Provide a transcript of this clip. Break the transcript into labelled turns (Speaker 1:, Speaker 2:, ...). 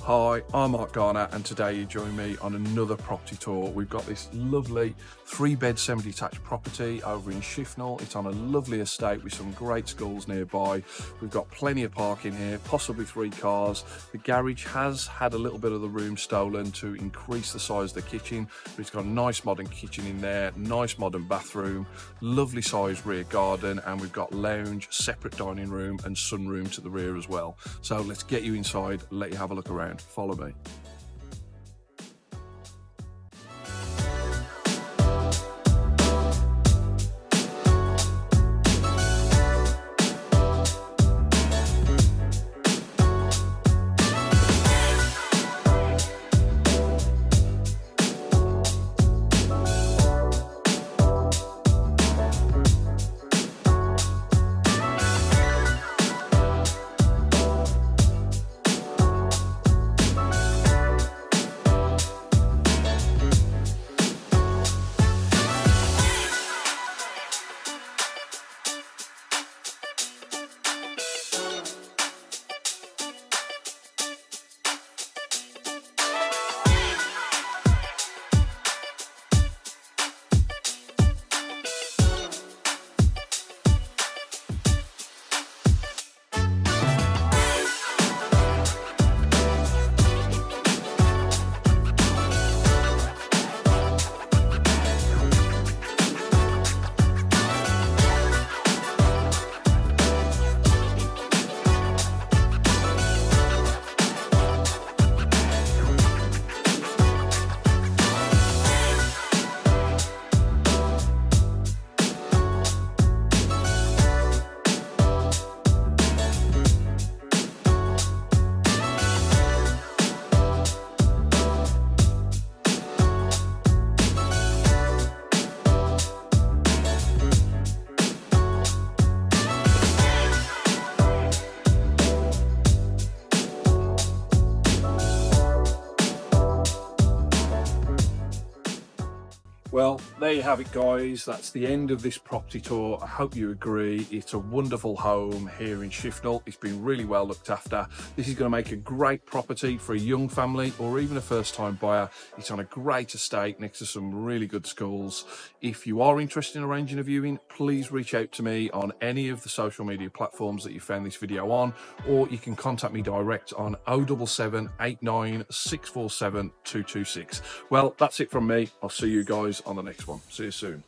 Speaker 1: Hi, I'm Mark Garner, and today you join me on another property tour. We've got this lovely 3-bed semi-detached property over in Shifnal. It's on a lovely estate with some great schools nearby. We've got plenty of parking here, possibly 3 cars. The garage has had a little bit of the room stolen to increase the size of the kitchen, but it's got a nice modern kitchen in there, nice modern bathroom, lovely sized rear garden, and we've got lounge, separate dining room and sunroom to the rear as well. So let's get you inside, let you have a look around. Follow me. Well, there you have it, guys. That's the end of this property tour. I hope you agree. It's a wonderful home here in Shifnal. It's been really well looked after. This is going to make a great property for a young family or even a first-time buyer. It's on a great estate next to some really good schools. If you are interested in arranging a viewing, please reach out to me on any of the social media platforms that you found this video on, or you can contact me direct on 077 89 647 226. Well, that's it from me. I'll see you guys on the next one. See you soon.